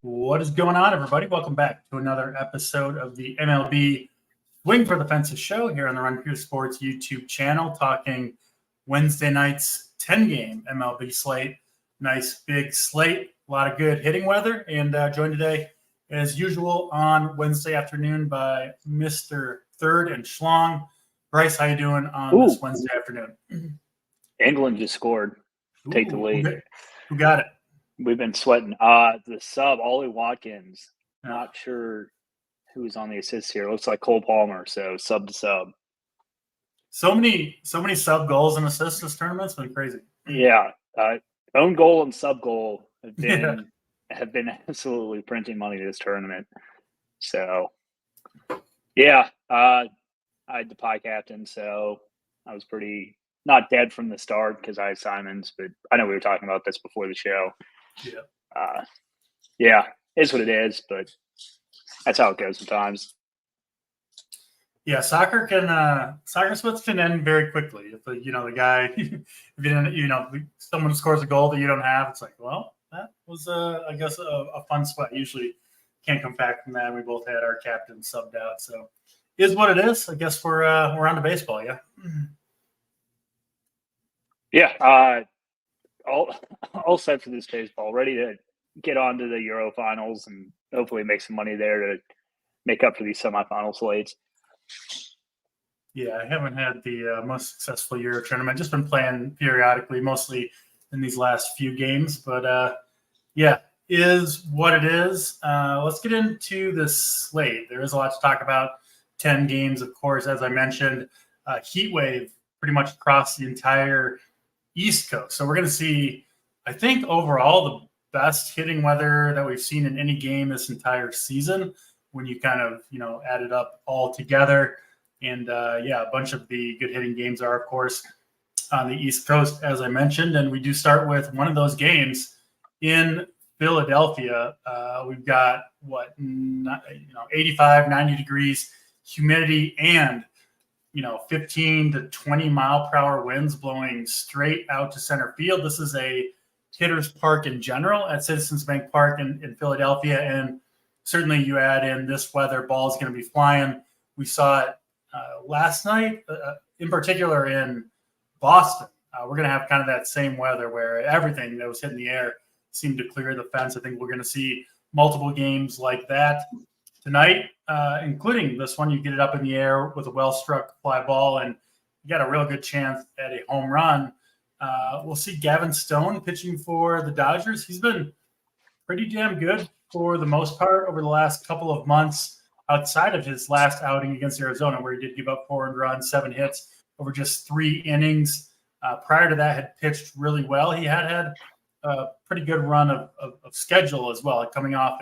What is going on, everybody? Welcome back to another episode of the MLB Swing for the Fences show here on the Run Pure Sports YouTube channel, talking Wednesday night's 10-game MLB slate. Nice big slate, a lot of good hitting weather, and joined today, as usual, on Wednesday afternoon by Mr. Third and Schlong. Bryce, how you doing on this Wednesday afternoon? England just scored. Take the lead. Who got it? We've been sweating. The sub, Ollie Watkins. Not sure who's on the assist here. Looks like Cole Palmer, so sub to sub. So many sub goals and assists this tournament. It's been crazy. Yeah. Own goal and sub goal have been absolutely printing money this tournament. So, yeah. I had the pie captain, so I was pretty not dead from the start because I had Simons, but I know we were talking about this before the show. Yeah, it's what it is, but that's how it goes sometimes. Yeah, soccer splits can end very quickly. If the guy, if someone scores a goal that you don't have, it's like, well, that was I guess a fun sweat. Usually can't come back from that. We both had our captain subbed out, so it is what it is. I guess we're on to baseball. Yeah. Yeah, all set for this baseball. Ready to get on to the Euro finals and hopefully make some money there to make up for these semifinal slates. Yeah, I haven't had the most successful Euro tournament. Just been playing periodically, mostly in these last few games. But yeah, is what it is. Let's get into this slate. There is a lot to talk about. 10 games, of course, as I mentioned. Heat wave pretty much across the entire East Coast. So we're going to see, I think, overall the best hitting weather that we've seen in any game this entire season when you kind of, add it up all together. And, a bunch of the good hitting games are, of course, on the East Coast, as I mentioned. And we do start with one of those games in Philadelphia. We've got, 85, 90 degrees, humidity, and 15 to 20 mile per hour winds blowing straight out to center field. This is a hitter's park in general at Citizens Bank Park in Philadelphia. And certainly you add in this weather, ball is going to be flying. We saw it last night, in particular in Boston. We're going to have kind of that same weather where everything that was hitting the air seemed to clear the fence. I think we're going to see multiple games like that tonight, including this one. You get it up in the air with a well-struck fly ball, and you got a real good chance at a home run. We'll see Gavin Stone pitching for the Dodgers. He's been pretty damn good for the most part over the last couple of months, outside of his last outing against Arizona, where he did give up 4 earned runs, 7 hits over just 3 innings. Prior to that, had pitched really well. He had a pretty good run of schedule as well, coming off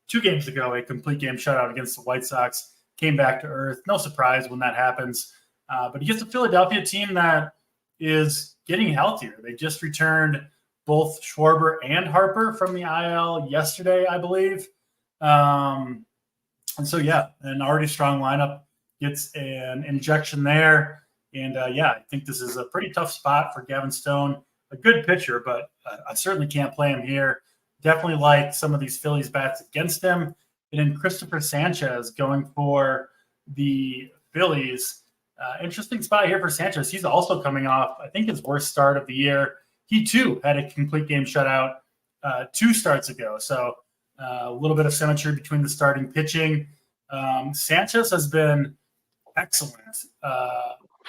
2 games ago, a complete game shutout against the White Sox, came back to earth. No surprise when that happens. But he gets a Philadelphia team that is getting healthier. They just returned both Schwarber and Harper from the IL yesterday, I believe. And so, an already strong lineup gets an injection there. And, I think this is a pretty tough spot for Gavin Stone. A good pitcher, but I certainly can't play him here. Definitely like some of these Phillies bats against him. And then Christopher Sanchez going for the Phillies. Interesting spot here for Sanchez. He's also coming off, I think, his worst start of the year. He, too, had a complete game shutout 2 starts ago. So a little bit of symmetry between the starting pitching. Sanchez has been excellent,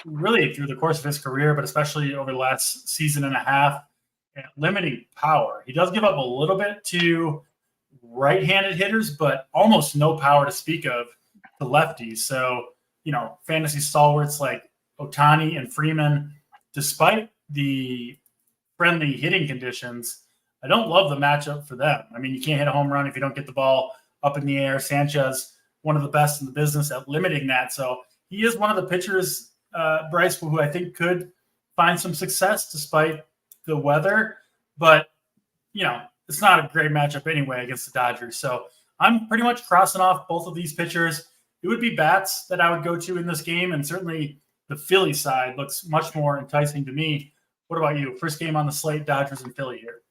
really through the course of his career, but especially over the last season and a half. Limiting power. He does give up a little bit to right-handed hitters, but almost no power to speak of to lefties. So, fantasy stalwarts like Ohtani and Freeman, despite the friendly hitting conditions, I don't love the matchup for them. I mean, you can't hit a home run if you don't get the ball up in the air. Sanchez, one of the best in the business at limiting that. So he is one of the pitchers, Bryce, who I think could find some success despite the weather, but it's not a great matchup anyway against the Dodgers. So I'm pretty much crossing off both of these pitchers. It would be bats that I would go to in this game, and certainly the Philly side looks much more enticing to me. What about you? First game on the slate, Dodgers and Philly here.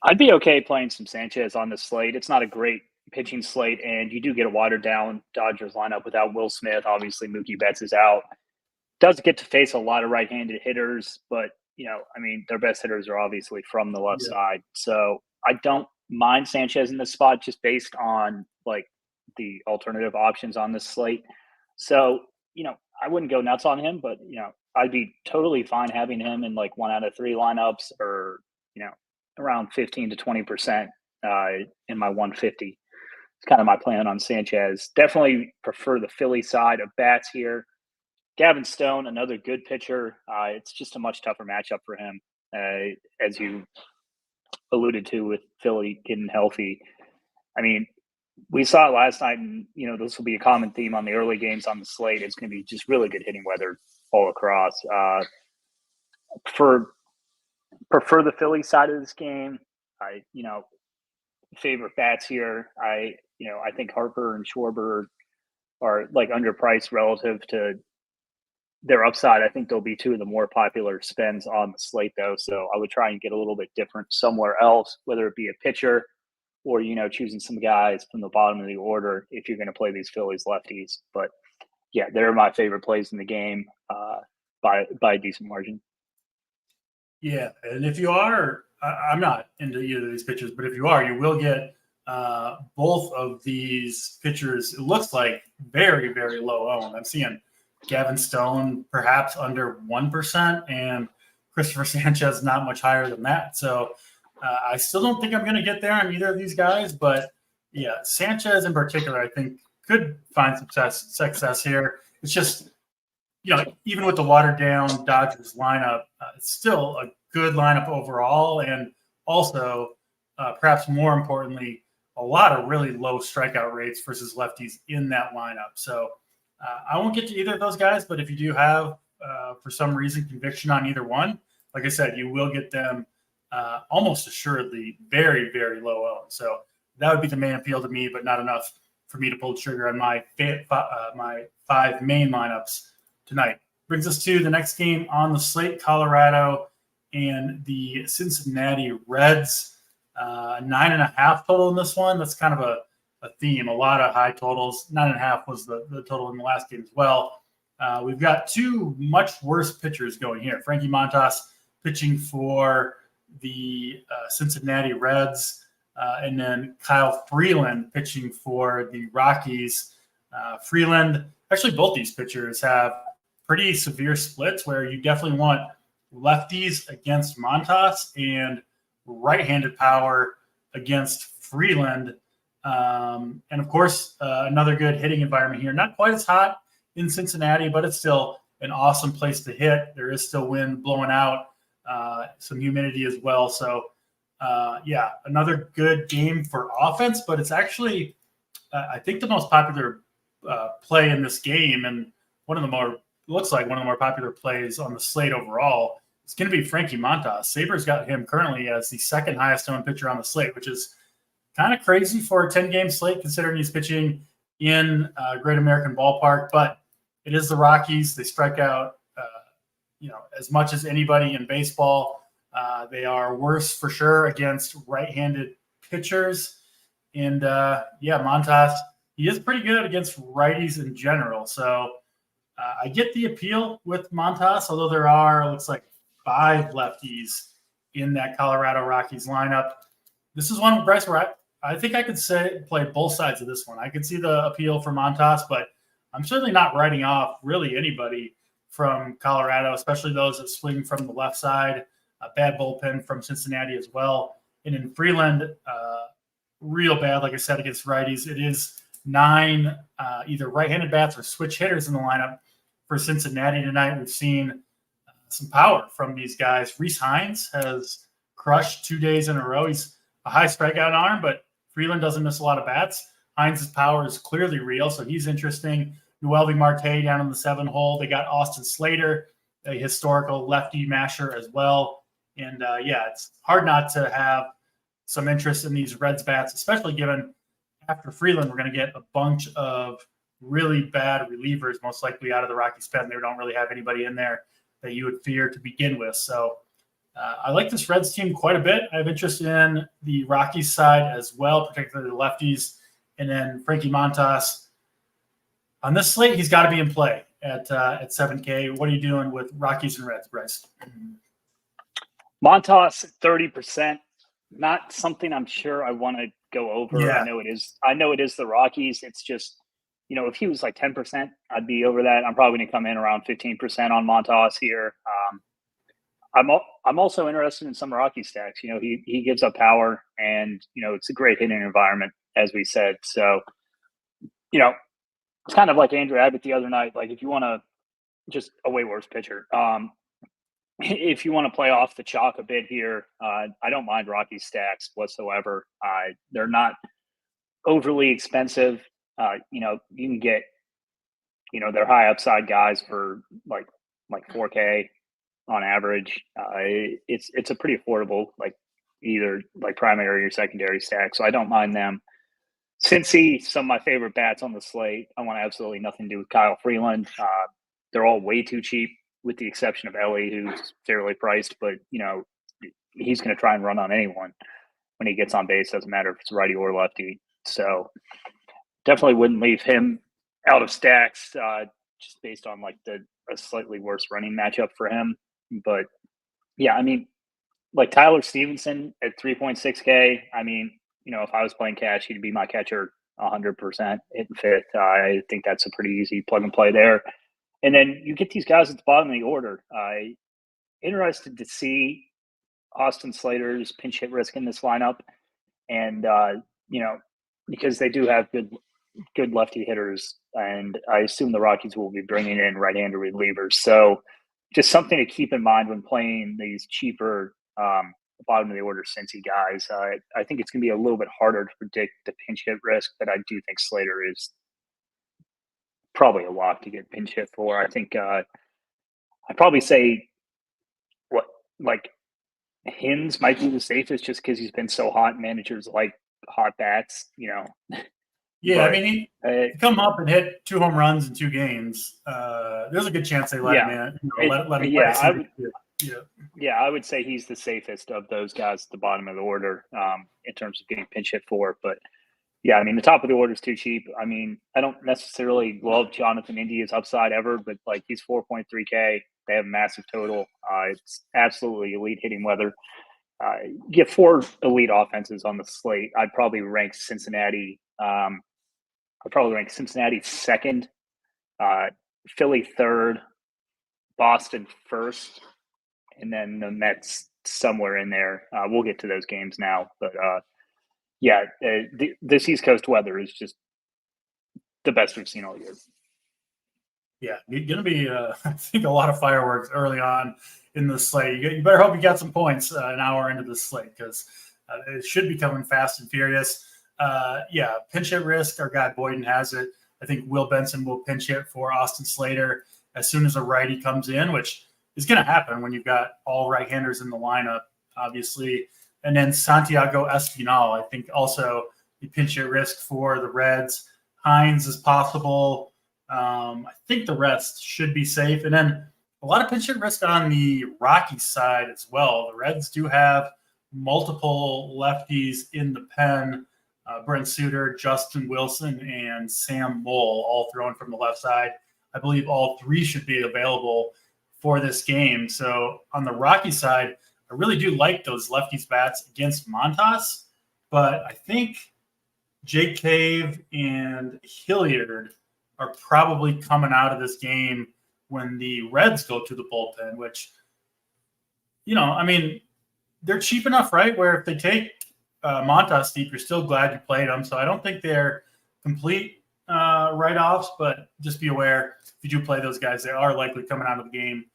I'd be okay playing some Sanchez on the slate. It's not a great pitching slate, and you do get a watered down Dodgers lineup without Will Smith. Obviously, Mookie Betts is out. Does get to face a lot of right-handed hitters, but their best hitters are obviously from the left side. So I don't mind Sanchez in this spot just based on like the alternative options on this slate. So, I wouldn't go nuts on him, but I'd be totally fine having him in like 1 out of 3 lineups or, around 15 to 20% in my 150. It's kind of my plan on Sanchez. Definitely prefer the Philly side of bats here. Gavin Stone, another good pitcher. It's just a much tougher matchup for him, as you alluded to with Philly getting healthy. I mean, we saw it last night, and this will be a common theme on the early games on the slate. It's going to be just really good hitting weather all across. Prefer the Philly side of this game. I favorite bats here. I think Harper and Schwarber are like underpriced relative to their upside. I think they'll be 2 of the more popular spends on the slate, though. So I would try and get a little bit different somewhere else, whether it be a pitcher or, choosing some guys from the bottom of the order if you're going to play these Phillies lefties. But yeah, they're my favorite plays in the game by a decent margin. Yeah, and if you are, I'm not into either of these pitchers, but if you are, you will get both of these pitchers, it looks like, very, very low owned. I'm seeing Gavin Stone perhaps under 1% and Christopher Sanchez not much higher than that. So I still don't think I'm going to get there on either of these guys, but yeah, Sanchez in particular, I think could find success here. It's just, even with the watered down Dodgers lineup, it's still a good lineup overall. And also, perhaps more importantly, a lot of really low strikeout rates versus lefties in that lineup. So I won't get to either of those guys, but if you do have, for some reason, conviction on either one, like I said, you will get them almost assuredly very, very low owned. So that would be the main appeal to me, but not enough for me to pull the trigger on my 5 main lineups tonight. Brings us to the next game on the slate, Colorado and the Cincinnati Reds. 9.5 total in this one. That's kind of a theme, a lot of high totals. 9.5 was the total in the last game as well. We've got 2 much worse pitchers going here. Frankie Montas pitching for the Cincinnati Reds, and then Kyle Freeland pitching for the Rockies. Freeland, actually both these pitchers have pretty severe splits where you definitely want lefties against Montas and right-handed power against Freeland. And of course, another good hitting environment here. Not quite as hot in Cincinnati, but it's still an awesome place to hit. There is still wind blowing out, some humidity as well. So, another good game for offense, but it's actually, I think, the most popular play in this game, and looks like one of the more popular plays on the slate overall. It's going to be Frankie Montas. Sabres got him currently as the second highest owned pitcher on the slate, which is kind of crazy for a 10-game slate considering he's pitching in Great American Ballpark. But it is the Rockies. They strike out, as much as anybody in baseball. They are worse for sure against right-handed pitchers. And, Montas, he is pretty good against righties in general. So I get the appeal with Montas, although there are, looks like, 5 lefties in that Colorado Rockies lineup. This is one, Bryce, where I think I could play both sides of this one. I could see the appeal for Montas, but I'm certainly not writing off really anybody from Colorado, especially those that swing from the left side. A bad bullpen from Cincinnati as well. And in Freeland, real bad, like I said, against righties. It is 9 either right-handed bats or switch hitters in the lineup for Cincinnati tonight. We've seen some power from these guys. Rhys Hines has crushed 2 days in a row. He's a high strikeout arm, but Freeland doesn't miss a lot of bats. Hines' power is clearly real, so he's interesting. Noelvi Marte down in the 7 hole. They got Austin Slater, a historical lefty masher as well. And, it's hard not to have some interest in these Reds bats, especially given after Freeland, we're going to get a bunch of really bad relievers, most likely out of the Rockies pen. They don't really have anybody in there that you would fear to begin with. So I like this Reds team quite a bit. I have interest in the Rockies side as well, particularly the lefties. And then Frankie Montas. On this slate, he's got to be in play at 7K. What are you doing with Rockies and Reds, Bryce? Montas 30%. Not something I'm sure I want to go over. Yeah. I know it is the Rockies. It's just, if he was like 10%, I'd be over that. I'm probably going to come in around 15% on Montas here. I'm also interested in some Rocky stacks. He gives up power, and it's a great hitting environment, as we said. So, it's kind of like Andrew Abbott the other night. Like, if you want to just a way worse pitcher, if you want to play off the chalk a bit here, I don't mind Rocky stacks whatsoever. They're not overly expensive. You can get, they're high upside guys for like 4K on average. It's a pretty affordable, like either like primary or secondary stack. So I don't mind them. Cincy, some of my favorite bats on the slate. I want absolutely nothing to do with Kyle Freeland. They're all way too cheap, with the exception of Ellie, who's fairly priced, but he's going to try and run on anyone when he gets on base. Doesn't matter if it's righty or lefty. So definitely wouldn't leave him out of stacks, just based on like a slightly worse running matchup for him. But yeah, I mean, like Tyler Stevenson at 3.6K. I mean, if I was playing cash, he'd be my catcher 100% hitting fifth. I think that's a pretty easy plug and play there. And then you get these guys at the bottom of the order. Interested to see Austin Slater's pinch hit risk in this lineup. And, because they do have good lefty hitters, and I assume the Rockies will be bringing in right-hander relievers. So just something to keep in mind when playing these cheaper bottom of the order Cincy guys. I think it's going to be a little bit harder to predict the pinch hit risk, but I do think Slater is probably a lock to get pinch hit for. I think I'd probably say Hins might be the safest, just because he's been so hot. Managers like hot bats, Yeah, but, I mean, he come up and hit 2 home runs in 2 games. There's a good chance they let him in. Let him. I would say he's the safest of those guys at the bottom of the order in terms of getting pinch hit for. But yeah, I mean, the top of the order is too cheap. I mean, I don't necessarily love Jonathan India's upside ever, but like he's 4.3K. They have a massive total. It's absolutely elite hitting weather. Get 4 elite offenses on the slate. I'd probably rank Cincinnati. I'd probably rank Cincinnati second, Philly third, Boston first, and then the Mets somewhere in there. We'll get to those games now, but this East Coast weather is just the best we've seen all year. Yeah, going to be, I think, a lot of fireworks early on in the slate. You better hope you got some points an hour into the slate, because it should be coming fast and furious. Pinch hit risk. Our guy Boyden has it. I think Will Benson will pinch hit for Austin Slater as soon as a righty comes in, which is going to happen when you've got all right-handers in the lineup, obviously. And then Santiago Espinal, I think, also the pinch hit risk for the Reds. Hines is possible. I think the rest should be safe. And then a lot of pinch hit risk on the Rockies side as well. The Reds do have multiple lefties in the pen. Brent Suter, Justin Wilson, and Sam Moll, all thrown from the left side. I believe all 3 should be available for this game. So on the Rocky side, I really do like those lefties bats against Montas, but I think Jake Cave and Hilliard are probably coming out of this game when the Reds go to the bullpen, which, I mean, they're cheap enough, right? Where if they take Montas deep, you're still glad you played them. So I don't think they're complete write-offs, but just be aware if you do play those guys, they are likely coming out of the game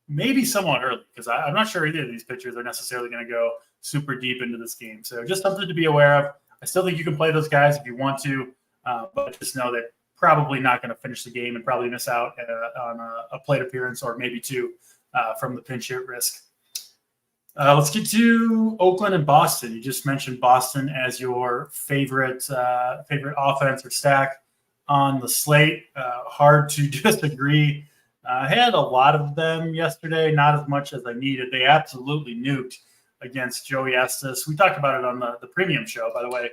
maybe somewhat early, because I'm not sure either of these pitchers are necessarily going to go super deep into this game. So just something to be aware of. I still think you can play those guys if you want to, but just know that probably not going to finish the game and probably miss out on a plate appearance or maybe 2 from the pinch hit risk. Let's get to Oakland and Boston. You just mentioned Boston as your favorite offense or stack on the slate. Hard to disagree. I had a lot of them yesterday, not as much as I needed. They absolutely nuked against Joey Estes. We talked about it on the premium show, by the way.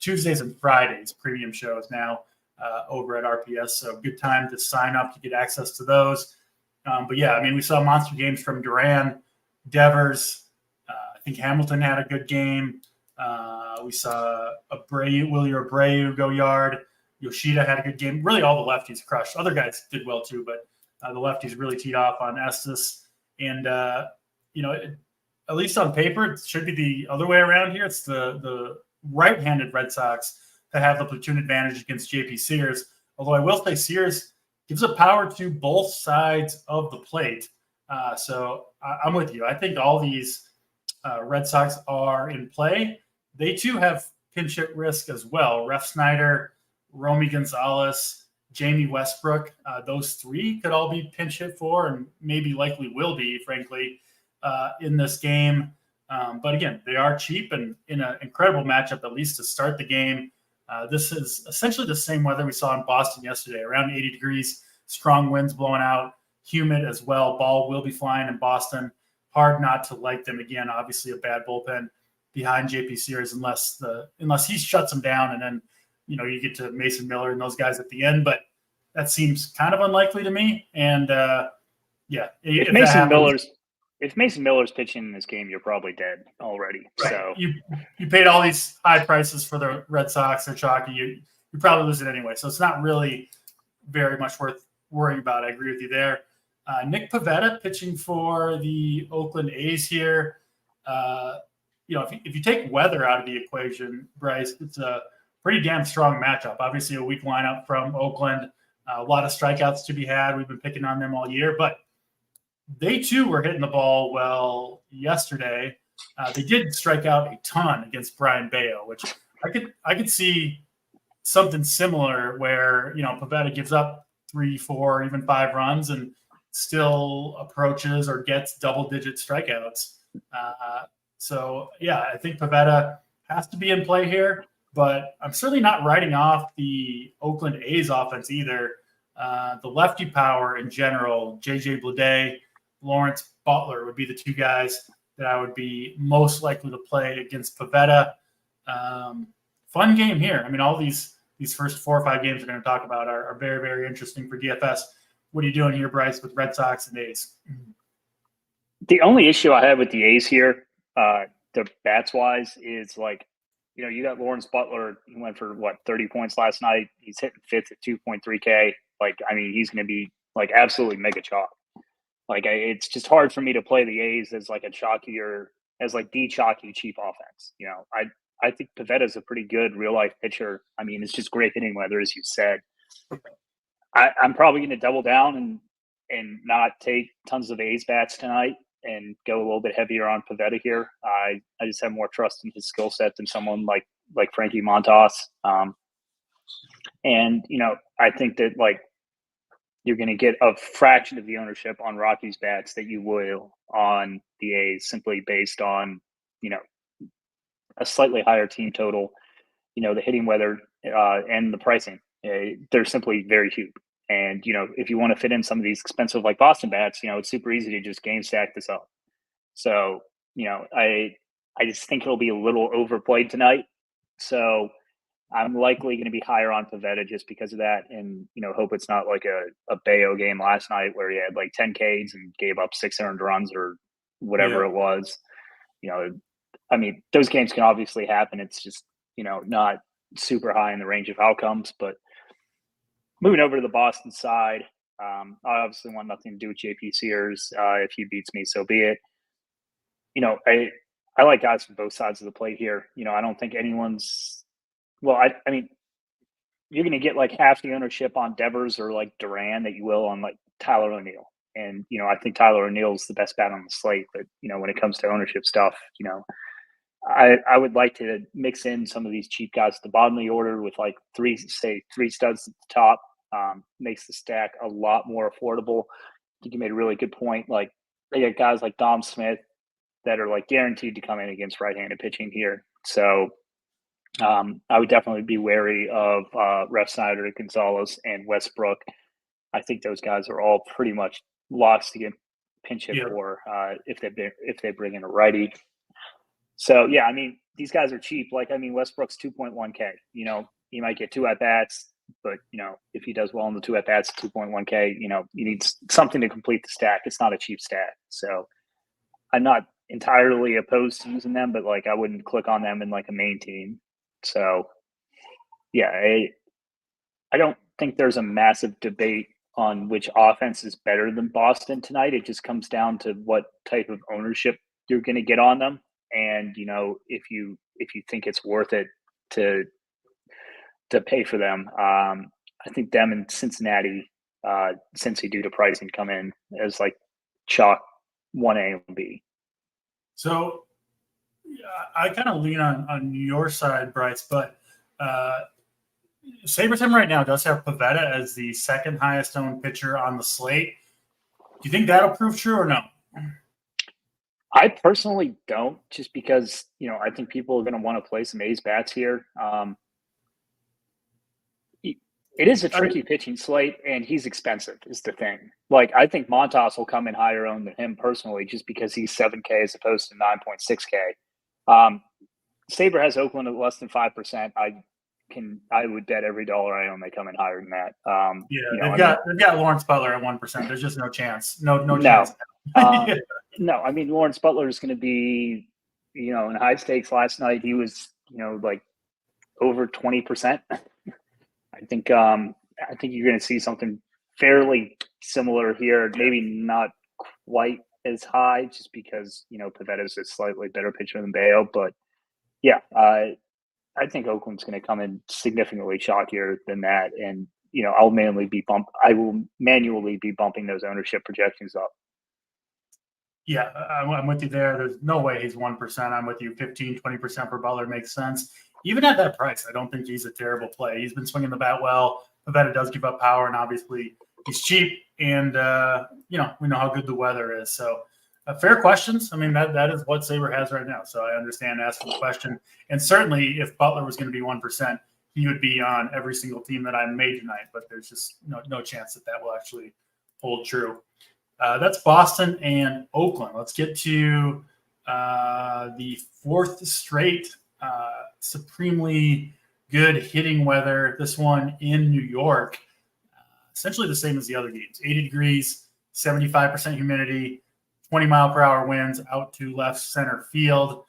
Tuesdays and Fridays premium shows now over at RPS. So good time to sign up to get access to those. But yeah, I mean, we saw monster games from Duran, Devers. I think Hamilton had a good game. We saw Willie Abreu go yard. Yoshida had a good game. Really, all the lefties crushed. Other guys did well too, but the lefties really teed off on Estes. And, at least on paper, it should be the other way around here. It's the right-handed Red Sox that have the platoon advantage against JP Sears. Although I will say Sears gives a power to both sides of the plate. So I'm with you. I think all these Red Sox are in play. They too have pinch hit risk as well. Ref Snyder, Romy Gonzalez, Jamie Westbrook, those three could all be pinch hit for, and maybe likely will be, frankly, in this game. But again, they are cheap and in an incredible matchup, at least to start the game. This is essentially the same weather we saw in Boston yesterday, around 80 degrees, strong winds blowing out, humid as well. Ball will be flying in Boston. Hard not to like them again. Obviously, a bad bullpen behind JP Sears unless he shuts them down, and then you get to Mason Miller and those guys at the end. But that seems kind of unlikely to me. And if Mason Miller's pitching in this game, you're probably dead already. Right. So you paid all these high prices for the Red Sox. They're chalky. You probably lose it anyway. So it's not really very much worth worrying about. I agree with you there. Nick Pivetta pitching for the Oakland A's here. If you take weather out of the equation, Bryce, it's a pretty damn strong matchup. Obviously, a weak lineup from Oakland. A lot of strikeouts to be had. We've been picking on them all year, but they too were hitting the ball well yesterday. They did strike out a ton against Brian Bayo, which I could see something similar where Pivetta gives up 3, 4, even 5 runs and still approaches or gets double-digit strikeouts. So I think Pivetta has to be in play here, but I'm certainly not writing off the Oakland A's offense either. The lefty power in general, JJ Bleday, Lawrence Butler would be the two guys that I would be most likely to play against Pivetta. Fun game here. I mean, all these first 4 or 5 games we're going to talk about are very, very interesting for DFS. What are you doing here, Bryce, with Red Sox and A's? The only issue I have with the A's here, the bats wise, is you got Lawrence Butler. He went for 30 points last night. He's hitting fifth at 2.3K. He's going to be absolutely mega chalk. It's just hard for me to play the A's as the chalky cheap offense. I think Pivetta is a pretty good real life pitcher. I mean, it's just great hitting weather, as you said. I'm probably going to double down and not take tons of A's bats tonight and go a little bit heavier on Pivetta here. I just have more trust in his skill set than someone like Frankie Montas. I think that you're going to get a fraction of the ownership on Rockies bats that you will on the A's, simply based on a slightly higher team total, the hitting weather and the pricing. They're simply very cheap. And, if you want to fit in some of these expensive Boston bats, it's super easy to just game stack this up. So, I just think it'll be a little overplayed tonight. So I'm likely going to be higher on Pivetta just because of that, and hope it's not like a Bayo game last night where he had 10 Ks and gave up 600 runs or whatever it was. Those games can obviously happen. It's just not super high in the range of outcomes. But moving over to the Boston side, I obviously want nothing to do with JP Sears. If he beats me, so be it. I like guys from both sides of the plate here. I don't think anyone's. Well, I mean, you're going to get half the ownership on Devers or Duran that you will on Tyler O'Neill. And, I think Tyler O'Neill's the best bat on the slate. But, when it comes to ownership stuff, I would like to mix in some of these cheap guys at the bottom of the order with 3 studs at the top. Makes the stack a lot more affordable. I think you made a really good point. They got guys like Dom Smith that are guaranteed to come in against right-handed pitching here. So I would definitely be wary of Ref Snyder, Gonzalez, and Westbrook. I think those guys are all pretty much locks to get pinch hit Yeah. for if they bring in a righty. So yeah, I mean these guys are cheap. Like I mean Westbrook's 2.1K. You know he might get 2 at bats, but you know if he does well in the 2 at bats, 2.1K. You know you need something to complete the stack. It's not a cheap stat. So I'm not entirely opposed to using them, but like I wouldn't click on them in like a main team. So yeah, I don't think there's a massive debate on which offense is better than Boston tonight. It just comes down to what type of ownership you're going to get on them, and you know if you think it's worth it to pay for them. I think them and Cincinnati, since they do the pricing, come in as like chalk 1A and B. So I kind of lean on your side, Bryce, but SaberTime right now does have Pivetta as the second highest owned pitcher on the slate. Do you think that'll prove true or no? I personally don't, just because you know I think people are going to want to play some A's bats here. It is a tricky pitching slate, and he's expensive. Is the thing. Like I think Montas will come in higher owned than him personally, just because he's 7K as opposed to 9.6K. Saber has Oakland at less than 5%. I would bet every dollar I own they come in higher than that. They've got Lawrence Butler at 1%. There's just no chance. No chance. No, I mean Lawrence Butler is going to be, you know, in high stakes last night. He was, you know, like over 20%. I think you're going to see something fairly similar here. Maybe not quite as high, just because you know Pavetta's a slightly better pitcher than Bayo, but yeah, I think Oakland's going to come in significantly chalkier than that, and you know I will manually be bumping those ownership projections up. Yeah, I'm with you there. There's no way he's 1%. I'm with you. 15, 20% for Butler makes sense. Even at that price, I don't think he's a terrible play. He's been swinging the bat well. Pivetta does give up power, and obviously he's cheap. And, you know, we know how good the weather is. So fair questions. I mean, that is what Saber has right now. So I understand asking the question. And certainly if Butler was going to be 1%, he would be on every single team that I made tonight. But there's just no chance that will actually hold true. That's Boston and Oakland. Let's get to the fourth straight supremely good hitting weather. This one in New York, essentially the same as the other games. 80 degrees, 75% humidity, 20-mile-per-hour winds out to left center field.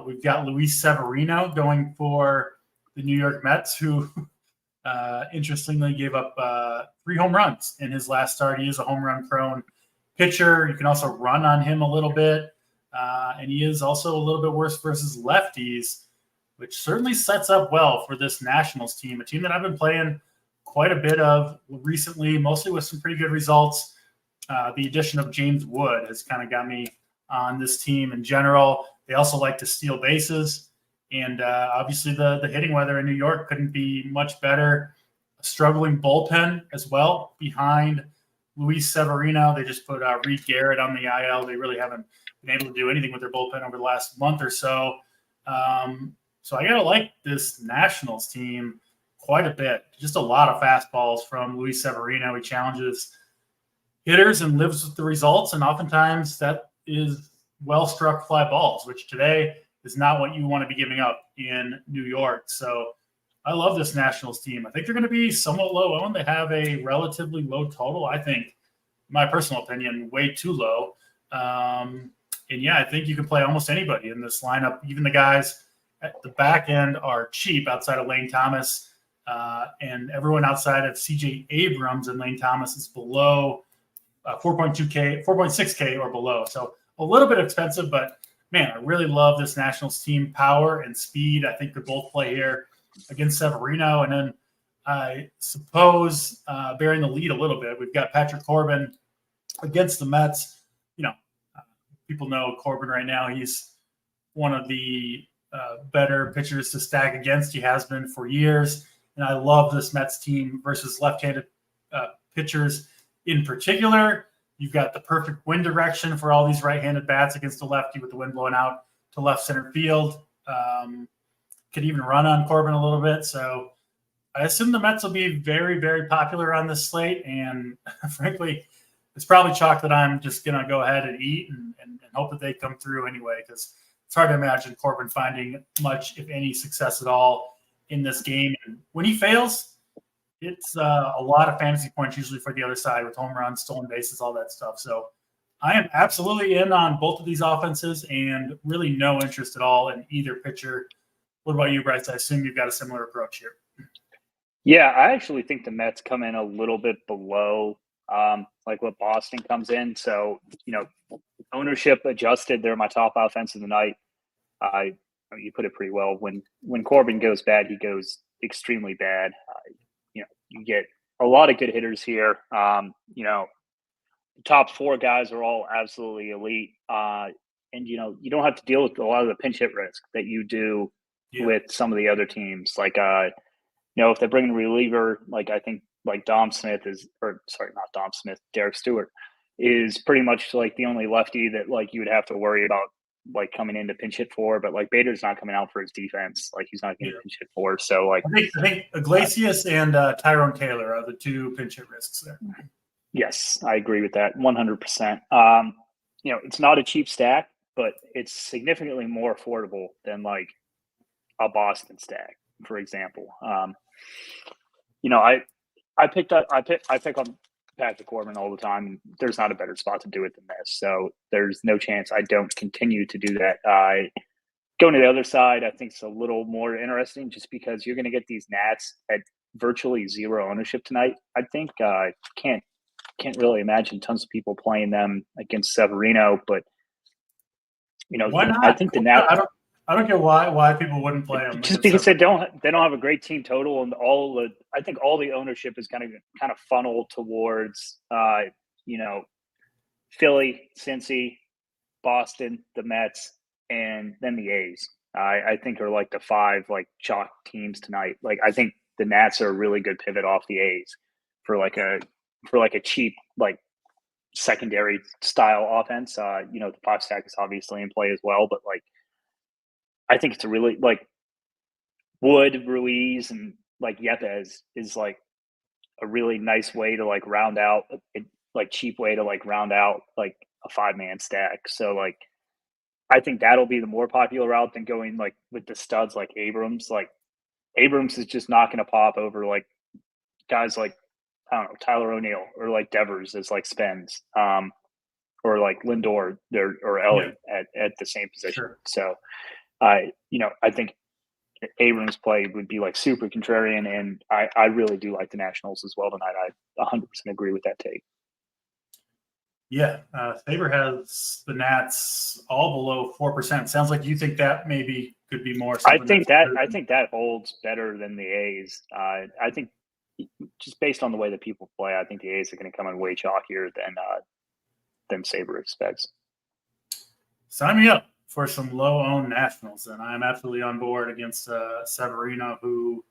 We've got Luis Severino going for the New York Mets, who interestingly gave up 3 home runs in his last start. He is a home run prone pitcher. You can also run on him a little bit. And he is also a little bit worse versus lefties, which certainly sets up well for this Nationals team, a team that I've been playing quite a bit of recently, mostly with some pretty good results. The addition of James Wood has kind of got me on this team in general. They also like to steal bases. And obviously the hitting weather in New York couldn't be much better. A struggling bullpen as well behind Luis Severino. They just put Reed Garrett on the IL. They really haven't been able to do anything with their bullpen over the last month or so. So I got to like this Nationals team quite a bit. Just a lot of fastballs from Luis Severino. He challenges hitters and lives with the results, and oftentimes that is well-struck fly balls, which today is not what you want to be giving up in New York. So I love this Nationals team. I think they're going to be somewhat low owned. They have a relatively low total. I think, in my personal opinion, way too low. And yeah, I think you can play almost anybody in this lineup. Even the guys at the back end are cheap outside of Lane Thomas. And everyone outside of CJ Abrams and Lane Thomas is below 4.2K, 4.6K or below. So a little bit expensive, but man, I really love this Nationals team. Power and speed, I think, could both play here against Severino. And then I suppose bearing the lead a little bit, we've got Patrick Corbin against the Mets. You know, people know Corbin right now. He's one of the better pitchers to stack against. He has been for years. And I love this Mets team versus left-handed pitchers in particular. You've got the perfect wind direction for all these right-handed bats against the lefty with the wind blowing out to left center field. Could even run on Corbin a little bit. So I assume the Mets will be very, very popular on this slate. And frankly, it's probably chalk that I'm just going to go ahead and eat and hope that they come through anyway, because it's hard to imagine Corbin finding much, if any, success at all in this game. And when he fails, it's a lot of fantasy points usually for the other side with home runs, stolen bases, all that stuff. So I am absolutely in on both of these offenses and really no interest at all in either pitcher. What about you, Bryce? I assume you've got a similar approach here. Yeah, I actually think the Mets come in a little bit below like what Boston comes in. So, ownership adjusted. They're my top offense of the night. You put it pretty well. When Corbin goes bad, he goes extremely bad. You get a lot of good hitters here. The top four guys are all absolutely elite. And, you don't have to deal with a lot of the pinch hit risk that you do with some of the other teams. Like, if they bring a reliever, like I think like Derek Stewart is pretty much like the only lefty that like you would have to worry about like coming in to pinch hit for, but like Bader's not coming out for his defense. Like he's not getting pinch hit for. So like I think Iglesias and Tyrone Taylor are the two pinch hit risks there. Yes, I agree with that 100%. It's not a cheap stack, but it's significantly more affordable than like a Boston stack, for example. I pick on Patrick Corbin all the time. There's not a better spot to do it than this. So there's no chance I don't continue to do that. Going to the other side, I think it's a little more interesting just because you're going to get these Nats at virtually zero ownership tonight. I think can't really imagine tons of people playing them against Severino, but why not? I think the Nats. I don't get why people wouldn't play them. Just because they don't have a great team total, and I think all the ownership is kind of funneled towards Philly, Cincy, Boston, the Mets, and then the A's. I think are like the five like chalk teams tonight. Like I think the Nats are a really good pivot off the A's for like a cheap like secondary style offense. The five stack is obviously in play as well, but like I think it's a really like Wood, Ruiz, and like Yepes is like a really nice way to like round out cheap way to like round out like a 5-man stack. So like I think that'll be the more popular route than going like with the studs like Abrams. Like Abrams is just not going to pop over like guys like I don't know Tyler O'Neill or like Devers as like spends or like Lindor or Elliott at the same position. Sure. So. I think Abrams' play would be like super contrarian, and I really do like the Nationals as well tonight. I 100% agree with that take. Yeah, Faber has the Nats all below 4%. Sounds like you think that maybe could be more. I think that holds better than the A's. I think just based on the way that people play, I think the A's are going to come in way chalkier than Saber expects. Sign me up for some low-owned Nationals, and I'm absolutely on board against Severino, who,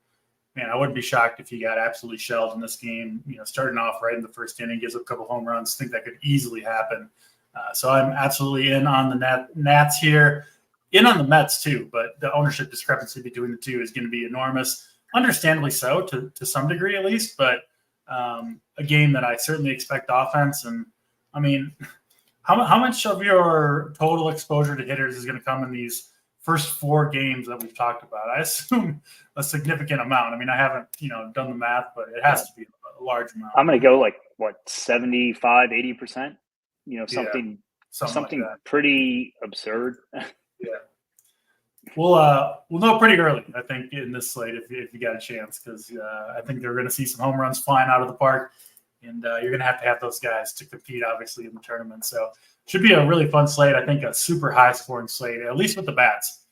man, I wouldn't be shocked if he got absolutely shelled in this game. Starting off right in the first inning, gives up a couple home runs. I think that could easily happen. So I'm absolutely in on the Nats here, in on the Mets too, but the ownership discrepancy between the two is going to be enormous, understandably so to some degree at least, but a game that I certainly expect offense. And, I mean – How much of your total exposure to hitters is going to come in these first 4 games that we've talked about? I assume a significant amount. I mean, I haven't, done the math, but it has to be a large amount. I'm going to go like 75, 80%. Something like pretty absurd. Yeah. We'll know pretty early, I think, in this slate if you got a chance, because I think they're going to see some home runs flying out of the park. And you're going to have those guys to compete, obviously, in the tournament. So it should be a really fun slate. I think a super high-scoring slate, at least with the bats.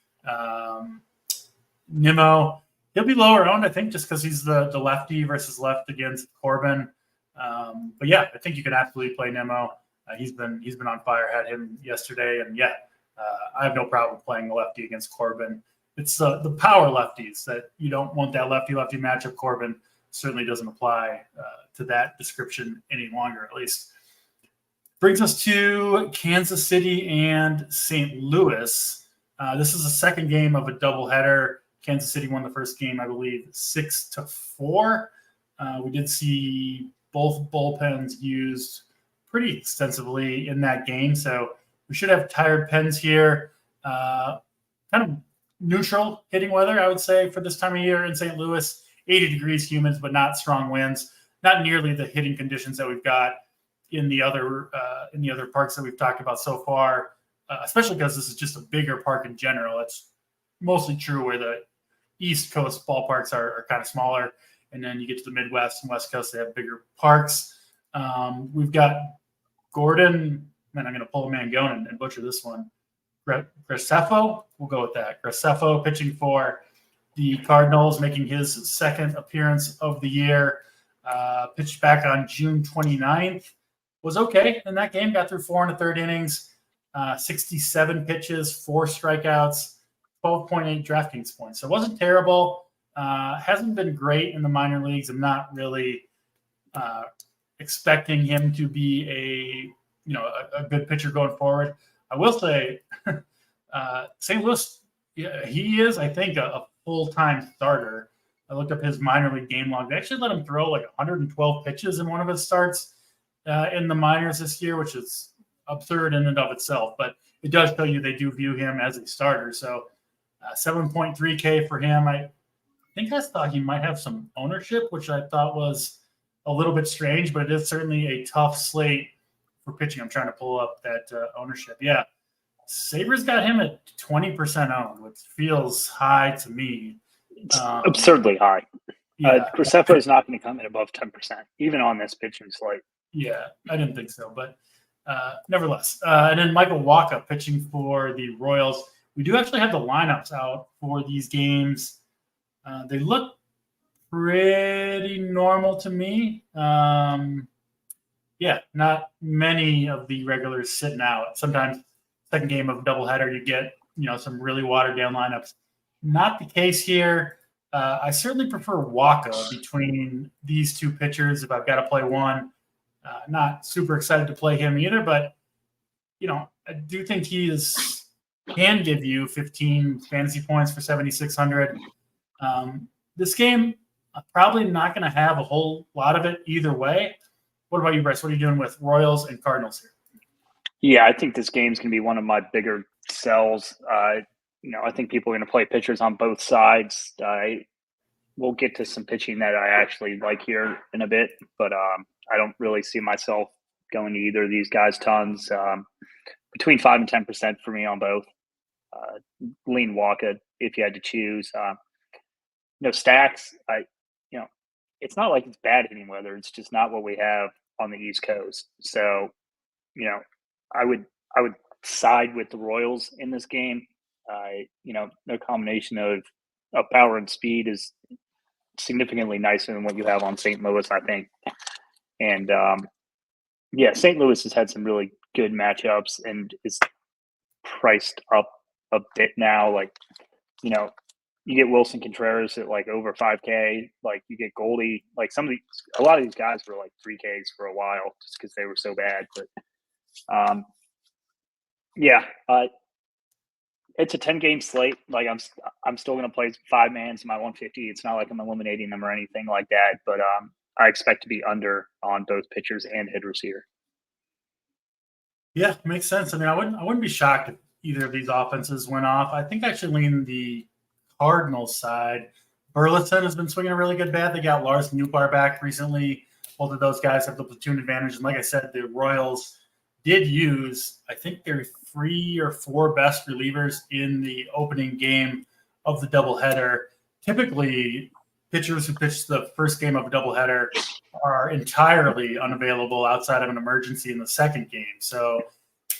Nimmo, he'll be lower owned, I think, just because he's the lefty versus left against Corbin. But, yeah, I think you can absolutely play Nimmo. He's been on fire. Had him yesterday. And, yeah, I have no problem playing the lefty against Corbin. It's the power lefties that you don't want that lefty-lefty matchup. Corbin certainly doesn't apply to that description any longer, at least. Brings us to Kansas City and St. Louis. This is the second game of a doubleheader. Kansas City won the first game, I believe, 6-4. We did see both bullpens used pretty extensively in that game. So we should have tired pens here. Kind of neutral hitting weather, I would say, for this time of year in St. Louis. 80 degrees humid, but not strong winds. Not nearly the hitting conditions that we've got in the other parks that we've talked about so far, especially because this is just a bigger park in general. It's mostly true where the East Coast ballparks are kind of smaller, and then you get to the Midwest and West Coast, they have bigger parks. We've got Gordon, man, I'm going to pull a Mangone and butcher this one. Graceffo, we'll go with that. Graceffo pitching for the Cardinals, making his second appearance of the year. Pitched back on June 29th. Was okay in that game. Got through 4 1/3 innings, 67 pitches, 4 strikeouts, 12.8 DraftKings points. So it wasn't terrible. Hasn't been great in the minor leagues. I'm not really expecting him to be a good pitcher going forward. I will say St. Louis, he is, I think, a full-time starter. I looked up his minor league game log. They actually let him throw like 112 pitches in one of his starts in the minors this year, which is absurd in and of itself. But it does tell you they do view him as a starter. So 7.3K for him. I think I thought he might have some ownership, which I thought was a little bit strange, but it is certainly a tough slate for pitching. I'm trying to pull up that ownership. Yeah. Sabres got him at 20% owned, which feels high to me. Absurdly high. Yeah. Graceffo is not going to come in above 10%, even on this pitching slate. Yeah, I didn't think so, but nevertheless. And then Michael Wacha pitching for the Royals. We do actually have the lineups out for these games. They look pretty normal to me. Yeah, not many of the regulars sitting out. Sometimes second game of a doubleheader, you get some really watered down lineups. Not the case here. I certainly prefer Wacha between these two pitchers if I've got to play one. Not super excited to play him either, but I do think he can give you 15 fantasy points for 7,600. This game, I'm probably not going to have a whole lot of it either way. What about you, Bryce? What are you doing with Royals and Cardinals here? Yeah, I think this game's going to be one of my bigger sells. I think people are going to play pitchers on both sides. We'll get to some pitching that I actually like here in a bit, but I don't really see myself going to either of these guys tons. Between 5 and 10% for me on both. Lean Wacha if you had to choose. Stacks. It's not like it's bad hitting weather. It's just not what we have on the East Coast. So, I would side with the Royals in this game. Their combination of power and speed is significantly nicer than what you have on St. Louis, I think. And St. Louis has had some really good matchups and is priced up a bit now. Like, you get Wilson Contreras at like over 5K. Like you get Goldie. Like a lot of these guys were like 3Ks for a while just because they were so bad. But it's a 10-game slate. Like I'm still going to play 5 mans in my 150. It's not like I'm eliminating them or anything like that. But I expect to be under on both pitchers and hitters here. Yeah, makes sense. I mean, I wouldn't be shocked if either of these offenses went off. I think I should lean the Cardinals side. Burleson has been swinging a really good bat. They got Lars Nootbaar back recently. Both of those guys have the platoon advantage. And like I said, the Royals did use, I think, their 3 or 4 best relievers in the opening game of the doubleheader. Typically, pitchers who pitch the first game of a doubleheader are entirely unavailable outside of an emergency in the second game. So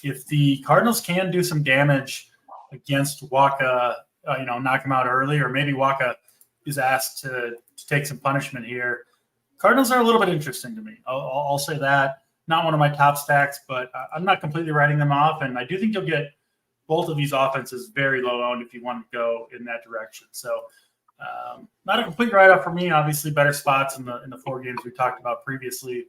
if the Cardinals can do some damage against Wacha, knock him out early, or maybe Wacha is asked to take some punishment here, Cardinals are a little bit interesting to me. I'll say that. Not one of my top stacks, but I'm not completely writing them off. And I do think you'll get both of these offenses very low owned if you want to go in that direction. So not a complete write-off for me. Obviously, better spots in the 4 games we talked about previously.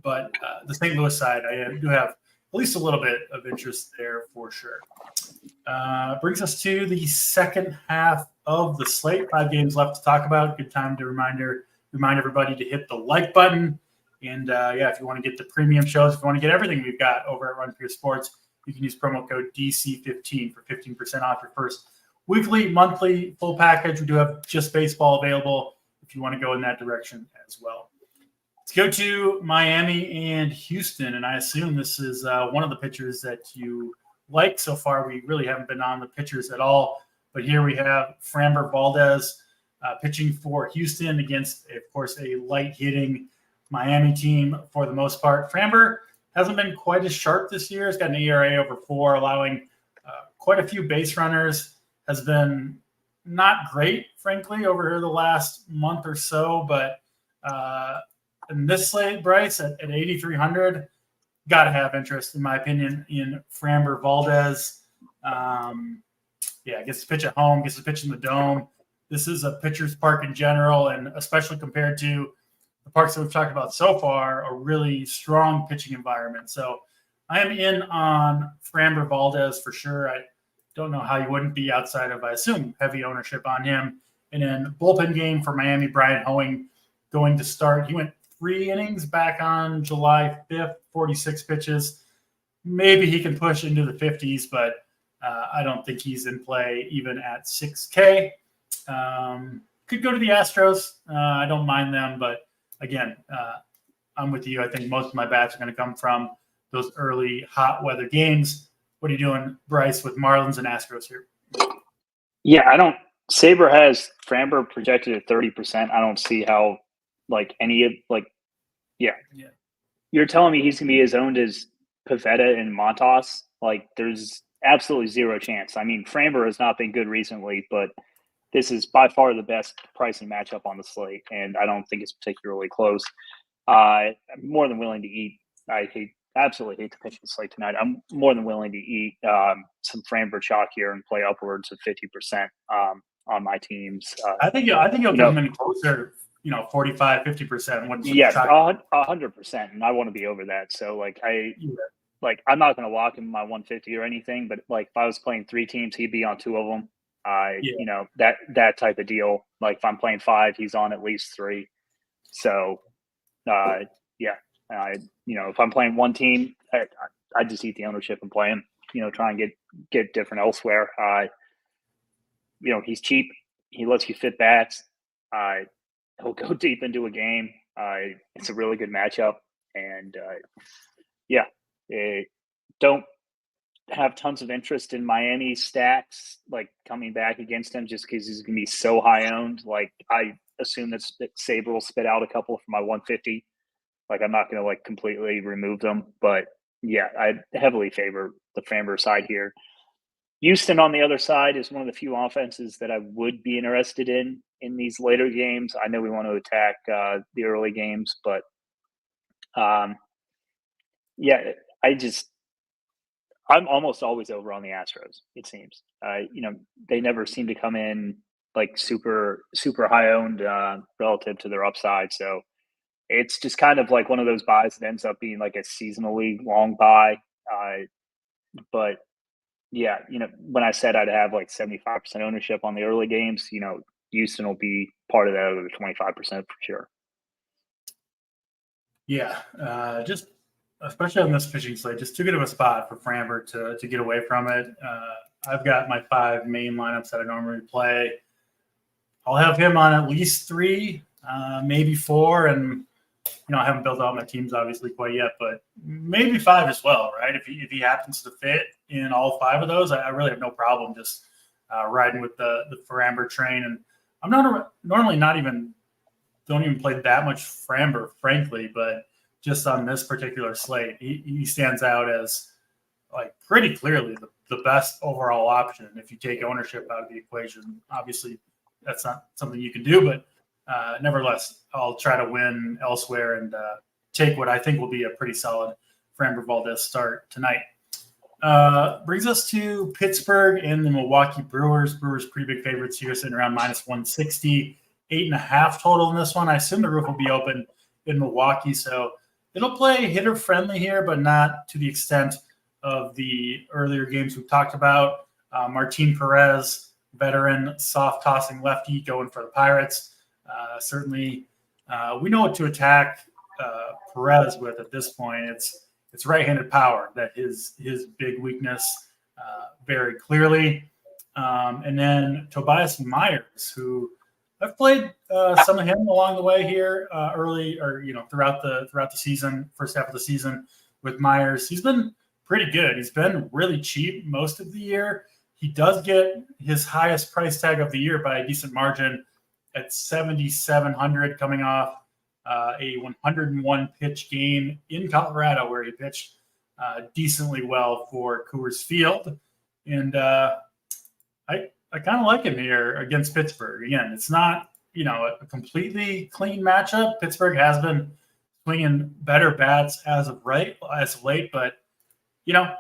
But the St. Louis side, I do have at least a little bit of interest there for sure. Brings us to the second half of the slate. 5 games left to talk about. Good time to remind everybody to hit the like button. And if you want to get the premium shows, if you want to get everything we've got over at Run Pure Sports, you can use promo code DC15 for 15% off your first weekly, monthly, full package. We do have just baseball available if you want to go in that direction as well. Let's go to Miami and Houston, and I assume this is one of the pitchers that you like so far. We really haven't been on the pitchers at all, but here we have Framber Valdez pitching for Houston against, of course, a light-hitting Miami team for the most part. Framber hasn't been quite as sharp this year. He's got an ERA over 4, allowing quite a few base runners. Has been not great, frankly, over the last month or so. But in this slate, Bryce, at 8,300, got to have interest, in my opinion, in Framber Valdez. Gets to pitch at home, gets to pitch in the Dome. This is a pitcher's park in general, and especially compared to the parks that we've talked about so far, a really strong pitching environment. So I am in on Framber Valdez for sure. I don't know how you wouldn't be outside of, I assume, heavy ownership on him. And then bullpen game for Miami, Brian Hoeing going to start. He went 3 innings back on July 5th, 46 pitches. Maybe he can push into the 50s, but I don't think he's in play even at 6K. Could go to the Astros. I don't mind them, but again, I'm with you. I think most of my bats are going to come from those early hot weather games. What are you doing, Bryce, with Marlins and Astros here? Yeah, Sabre has Framber projected at 30%. I don't see how, You're telling me he's going to be as owned as Pivetta and Montas? There's absolutely zero chance. I mean, Framber has not been good recently, but this is by far the best pricing matchup on the slate, and I don't think it's particularly close. I'm more than willing to eat. Absolutely hate to pitch the slate tonight. I'm more than willing to eat some Framber chalk here and play upwards of 50% on my teams. I think you'll get them in closer, 45, 50%. Yes, 100%, and I want to be over that. So I'm not going to lock him in my 150 or anything, but if I was playing 3 teams, he'd be on 2 of them. That type of deal. If I'm playing 5, he's on at least 3. So, if I'm playing 1 team, I just eat the ownership and play him. Try and get different elsewhere. He's cheap. He lets you fit bats. He'll go deep into a game. It's a really good matchup, and don't have tons of interest in Miami stacks coming back against him just because he's going to be so high owned. I assume that Sabre will spit out a couple for my 150. I'm not going to completely remove them, but I heavily favor the Framber side here. Houston on the other side is one of the few offenses that I would be interested in these later games. I know we want to attack the early games, but I'm almost always over on the Astros, it seems. They never seem to come in super, super high owned relative to their upside. So it's just kind of one of those buys that ends up being a seasonally long buy. But when I said I'd have 75% ownership on the early games, Houston will be part of that other 25% for sure. Yeah, just especially on this pitching slate, just too good of a spot for Framber to get away from it. I've got my 5 main lineups that I normally play. I'll have him on at least 3, maybe 4, and I haven't built out my teams obviously quite yet, but maybe 5 as well, right? If he happens to fit in all 5 of those, I really have no problem just riding with the Framber train. And I'm not normally don't even play that much Framber, frankly, but just on this particular slate, he stands out as pretty clearly the best overall option. If you take ownership out of the equation, obviously that's not something you can do, but nevertheless, I'll try to win elsewhere and take what I think will be a pretty solid Framber Valdez start tonight. Brings us to Pittsburgh and the Milwaukee Brewers. Brewers pretty big favorites here, sitting around -160, 8.5 total in this one. I assume the roof will be open in Milwaukee, so it'll play hitter friendly here, but not to the extent of the earlier games we've talked about. Martin Perez veteran, soft-tossing lefty going for the Pirates. Certainly, we know what to attack Perez with at this point. It's right-handed power that is his big weakness very clearly. And then Tobias Myers, who I've played some of him along the way here early, or throughout the season, first half of the season with Myers. He's been pretty good. He's been really cheap most of the year. He does get his highest price tag of the year by a decent margin at 7,700, coming off a 101 pitch game in Colorado where he pitched decently well for Coors Field. And I kind of like him here against Pittsburgh. Again, it's not, a completely clean matchup. Pittsburgh has been swinging better bats as of late, but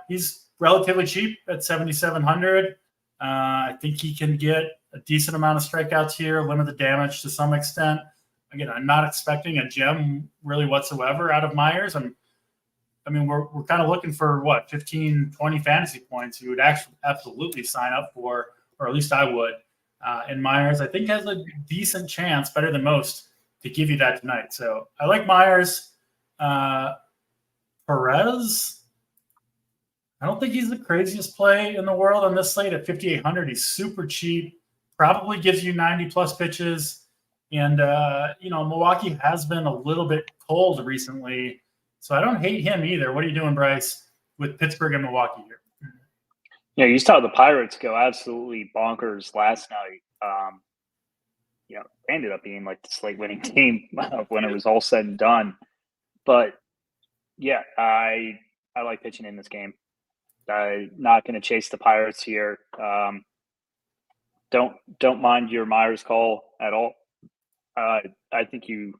he's relatively cheap at 7,700. I think he can get a decent amount of strikeouts here, limit the damage to some extent. Again, I'm not expecting a gem really whatsoever out of Myers. We're kind of looking for 15, 20 fantasy points you would actually absolutely sign up for, or at least I would. And Myers, I think, has a decent chance, better than most, to give you that tonight. So I like Myers. Perez, I don't think he's the craziest play in the world on this slate at 5,800. He's super cheap, probably gives you 90-plus pitches. And, Milwaukee has been a little bit cold recently, so I don't hate him either. What are you doing, Bryce, with Pittsburgh and Milwaukee here? Yeah, you saw the Pirates go absolutely bonkers last night. They ended up being like the slate winning team when it was all said and done. But yeah, I like pitching in this game. I'm not going to chase the Pirates here. Don't mind your Myers call at all. I think you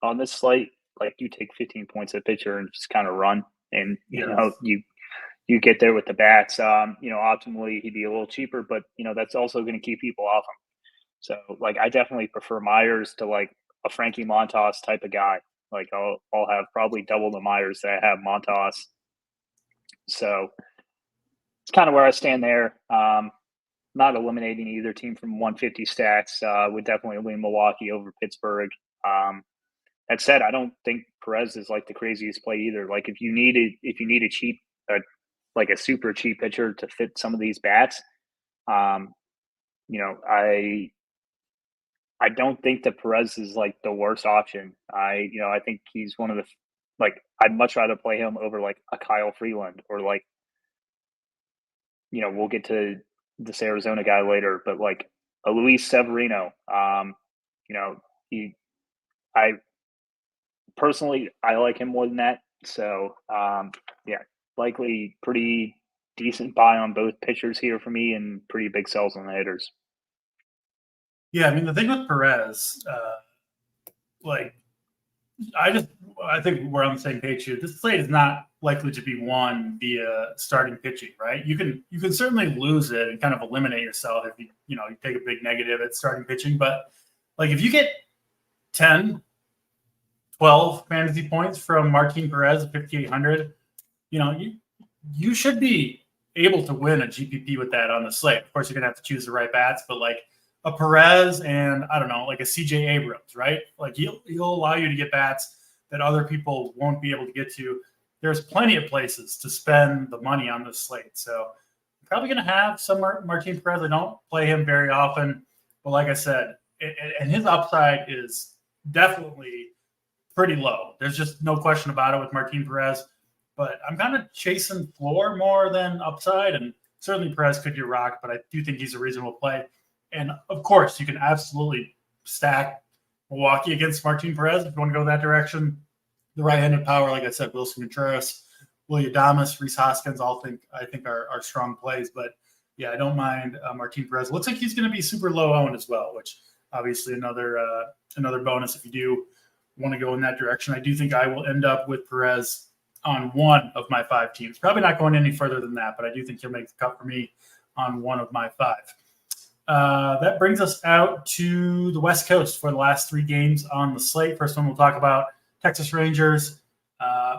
on this slate, you take 15 points at pitcher and just kind of run, and you get there with the bats. Optimally he'd be a little cheaper, but that's also going to keep people off him. So I definitely prefer Myers to a Frankie Montas type of guy. I'll have probably double the Myers that I have Montas. So it's kind of where I stand there. Not eliminating either team from 150 stacks. Would definitely lean Milwaukee over Pittsburgh. That said, I don't think Perez is the craziest play either. If you need a cheap, a super cheap pitcher to fit some of these bats, I don't think that Perez is the worst option. I think he's one of the I'd much rather play him over a Kyle Freeland or we'll get to this Arizona guy later, but a Luis Severino. I personally like him more than that. So likely pretty decent buy on both pitchers here for me, and pretty big sells on the hitters. Yeah, the thing with Perez, I think we're on the same page here. This slate is not likely to be won via starting pitching, right? You can certainly lose it and kind of eliminate yourself if you take a big negative at starting pitching. But if you get 10, 12 fantasy points from Martin Perez at 5,800, you should be able to win a GPP with that on the slate. Of course, you're gonna have to choose the right bats, but a Perez and I don't know, a CJ Abrams, right? He'll allow you to get bats that other people won't be able to get to. There's plenty of places to spend the money on this slate. So I'm probably going to have some Martin Perez. I don't play him very often, but like I said, and his upside is definitely pretty low. There's just no question about it with Martin Perez, but I'm kind of chasing floor more than upside, and certainly Perez could get rocked, but I do think he's a reasonable play. And of course, you can absolutely stack Milwaukee against Martin Perez if you want to go that direction. The right-handed power, like I said, Wilson Contreras, Willy Adames, Rhys Hoskins, I think are strong plays. But yeah, I don't mind Martin Perez. Looks like he's going to be super low owned as well, which obviously another bonus if you do want to go in that direction. I do think I will end up with Perez on one of my 5 teams. Probably not going any further than that, but I do think he'll make the cut for me on one of my 5. That brings us out to the West Coast for the last 3 games on the slate. First one we'll talk about Texas Rangers,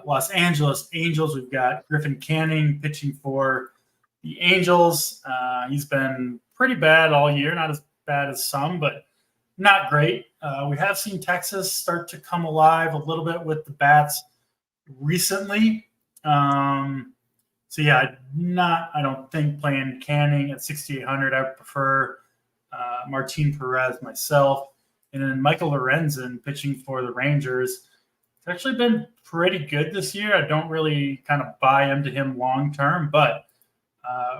Los Angeles Angels. We've got Griffin Canning pitching for the Angels. He's been pretty bad all year. Not as bad as some, but not great. We have seen Texas start to come alive a little bit with the bats recently. So yeah, I don't think playing Canning at 6,800. I would prefer Martin Perez myself. And then Michael Lorenzen pitching for the Rangers. It's actually been pretty good this year. I don't really kind of buy into him long term, but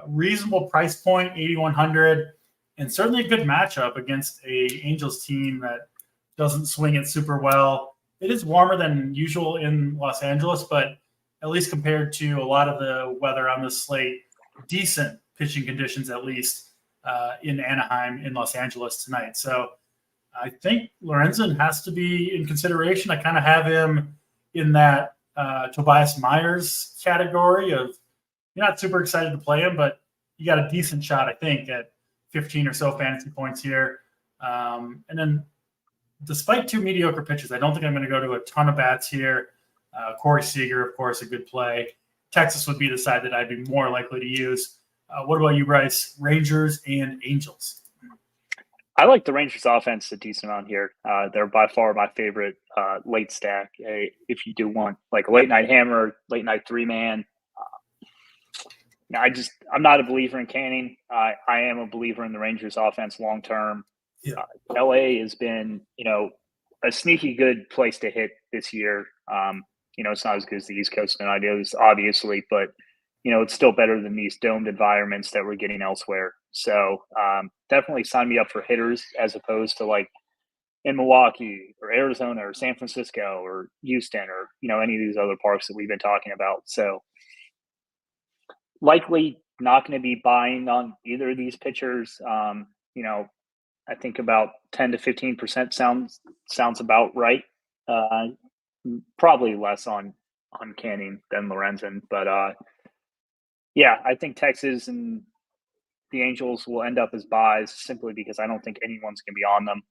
reasonable price point, 8,100, and certainly a good matchup against a Angels team that doesn't swing it super well. It is warmer than usual in Los Angeles, but at least compared to a lot of the weather on this slate, decent pitching conditions at least in Anaheim, in Los Angeles tonight. So I think Lorenzen has to be in consideration. I kind of have him in that Tobias Myers category of you're not super excited to play him, but you got a decent shot, I think, at 15 or so fantasy points here. And then despite two mediocre pitchers, I don't think I'm going to go to a ton of bats here. Corey Seager, of course, a good play. Texas would be the side that I'd be more likely to use. What about you, Bryce? Rangers and Angels? I like the Rangers offense a decent amount here. They're by far my favorite late stack. If you do want like a late night hammer, late night 3-man. I'm not a believer in Canning. I am a believer in the Rangers offense long term. Yeah. LA has been, a sneaky good place to hit this year. It's not as good as the East Coast and ideas, obviously, but it's still better than these domed environments that we're getting elsewhere. So definitely sign me up for hitters as opposed to like in Milwaukee or Arizona or San Francisco or Houston or, any of these other parks that we've been talking about. So likely not going to be buying on either of these pitchers. I think about 10 to 15% sounds about right. Probably less on Canning than Lorenzen, but I think Texas and the Angels will end up as buys simply because I don't think anyone's going to be on them.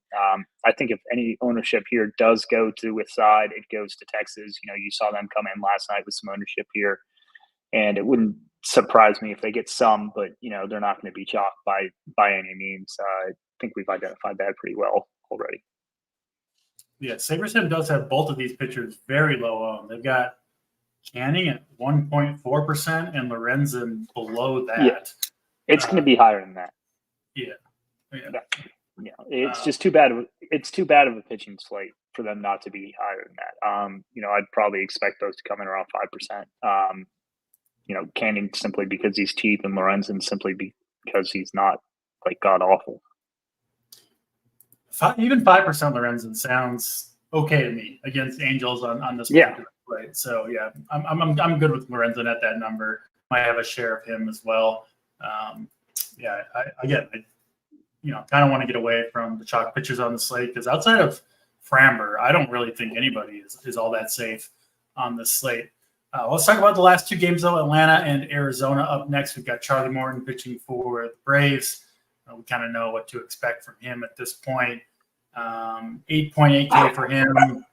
I think if any ownership here does go to which side, it goes to Texas. You saw them come in last night with some ownership here, and it wouldn't surprise me if they get some, but they're not going to be chalked by any means. I think we've identified that pretty well already. Yeah, SaberSim does have both of these pitchers very low owned. They've got Canning at 1.4% and Lorenzen below that. Yeah. It's going to be higher than that. Yeah. It's just too bad. It's too bad of a pitching slate for them not to be higher than that. I'd probably expect those to come in around 5%. Canning simply because he's cheap and Lorenzen simply because he's not like god awful. Even 5% Lorenzen sounds okay to me against Angels on this particular play. So yeah, I'm good with Lorenzen at that number. Might have a share of him as well. I kind of want to get away from the chalk pitchers on the slate because outside of Framber, I don't really think anybody is all that safe on this slate. Let's talk about the last two games, though. Atlanta and Arizona up next. We've got Charlie Morton pitching for the Braves. We kind of know what to expect from him at this point. 8.8K for him.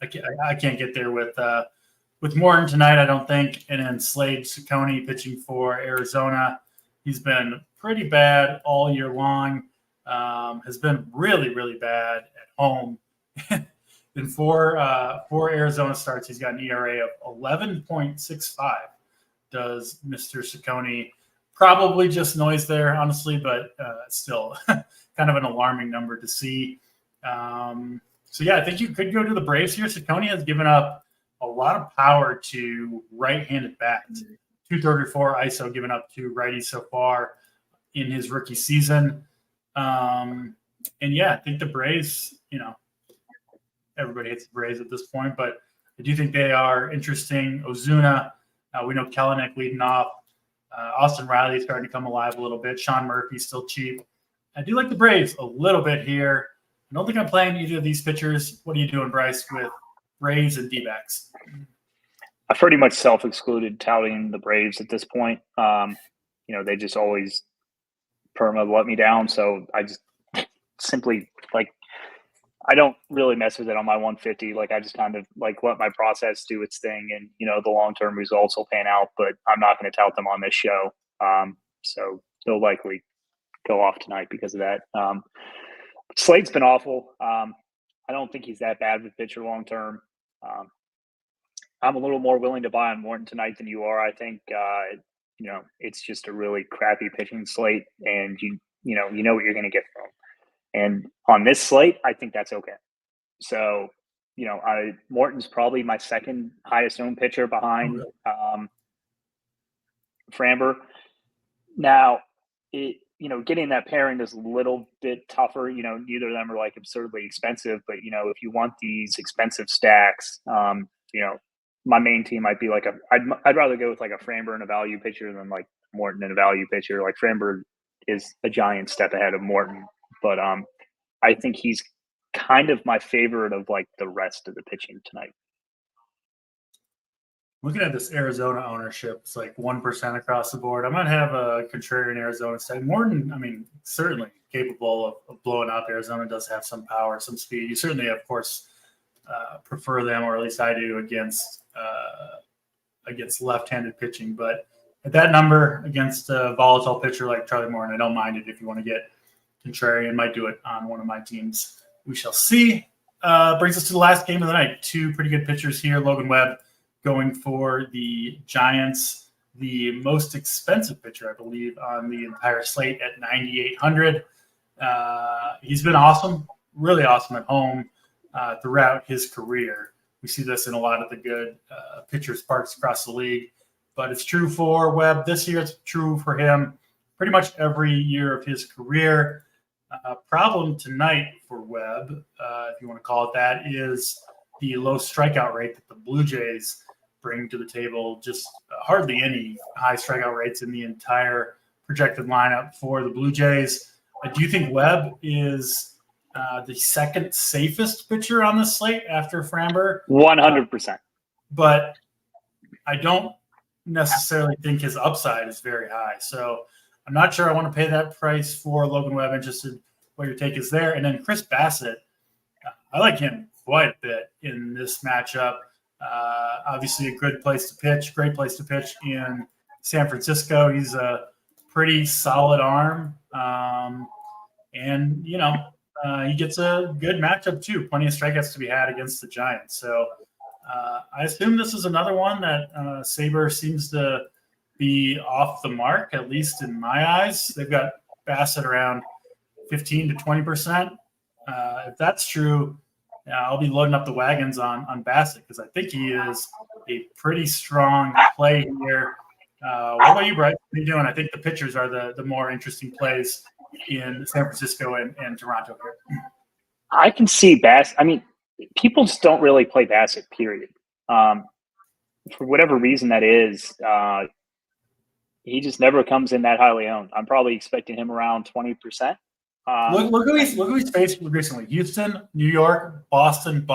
I can't get there with Morton tonight, I don't think. And then Slade Ciccone pitching for Arizona. He's been pretty bad all year long. Has been really, really bad at home. In four Arizona starts, he's got an ERA of 11.65. Does Mr. Ciccone. Probably just noise there, honestly, but still kind of an alarming number to see. I think you could go to the Braves here. Ciccone has given up a lot of power to right-handed bats. 234 ISO given up to righties so far in his rookie season. I think the Braves, everybody hits the Braves at this point, but I do think they are interesting. Ozuna, we know Kelenic leading off. Austin Riley is starting to come alive a little bit. Sean Murphy's still cheap. I do like the Braves a little bit here. I don't think I'm playing either of these pitchers. What are you doing, Bryce, with Braves and D-backs? I pretty much self-excluded touting the Braves at this point. They just always let me down. So I just simply I don't really mess with it on my 150. I just kind of let my process do its thing, and the long-term results will pan out. But I'm not going to tout them on this show. So they'll likely go off tonight because of that. Slate's been awful. I don't think he's that bad of a pitcher long term. I'm a little more willing to buy on Morton tonight than you are. I think it's just a really crappy pitching slate, and you know what you're going to get from him. And on this slate, I think that's okay. So, Morton's probably my second highest owned pitcher behind Framber. Now, getting that pairing is a little bit tougher. Neither of them are like absurdly expensive, but if you want these expensive stacks, my main team might be like I'd rather go with like a Framber and a value pitcher than like Morton and a value pitcher. Like Framber is a giant step ahead of Morton, but I think he's kind of my favorite of like the rest of the pitching tonight. Looking at this Arizona ownership, it's like 1% across the board. I might have a contrarian Arizona side. Morton, I mean, certainly capable of blowing up. Arizona does have some power, some speed. You certainly, of course, prefer them, or at least I do, against left-handed pitching. But at that number against a volatile pitcher like Charlie Morton, I don't mind it if you want to get contrarian. Might do it on one of my teams. We shall see. Brings us to the last game of the night. Two pretty good pitchers here. Logan Webb going for the Giants, the most expensive pitcher, I believe, on the entire slate at 9,800. He's been awesome, really awesome at home throughout his career. We see this in a lot of the good pitchers parks across the league, but it's true for Webb this year. It's true for him pretty much every year of his career. Problem tonight for Webb, if you want to call it that, is the low strikeout rate that the Blue Jays bring to the table. Just hardly any high strikeout rates in the entire projected lineup for the Blue Jays. Do you think Webb is the second safest pitcher on the slate after Framber? 100%. But I don't necessarily think his upside is very high. So I'm not sure I want to pay that price for Logan Webb. Interested what your take is there. And then Chris Bassett, I like him quite a bit in this matchup. Obviously a good place to pitch, great place to pitch in San Francisco. He's a pretty solid arm. And, he gets a good matchup too. Plenty of strikeouts to be had against the Giants. So I assume this is another one that Saber seems to be off the mark, at least in my eyes. They've got Bassett around 15 to 20%. If that's true, I'll be loading up the wagons on Bassett because I think he is a pretty strong play here. What about you, Bryce? What are you doing? I think the pitchers are the more interesting plays in San Francisco and Toronto here. I can see Bassett. I mean, people just don't really play Bassett, period. For whatever reason that is, he just never comes in that highly owned. I'm probably expecting him around 20%. Look who he's faced recently: Houston, New York, Boston,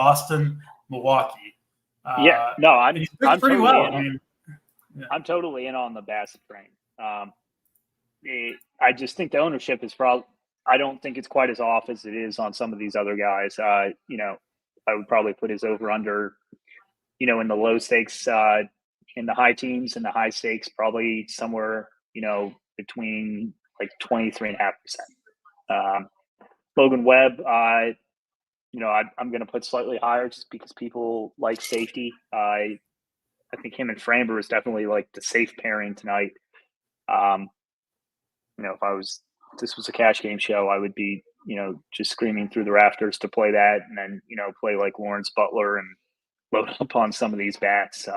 Milwaukee. I'm pretty totally well. I'm totally in on the Bassett train. I just think the ownership is probably. I don't think it's quite as off as it is on some of these other guys. I would probably put his over under, in the low stakes, in the high teens and the high stakes, probably somewhere, between like 23.5%. Logan Webb, I'm going to put slightly higher just because people like safety. I think him and Framber is definitely like the safe pairing tonight. If this was a cash game show, I would be, just screaming through the rafters to play that, and then, play like Lawrence Butler and load up on some of these bats.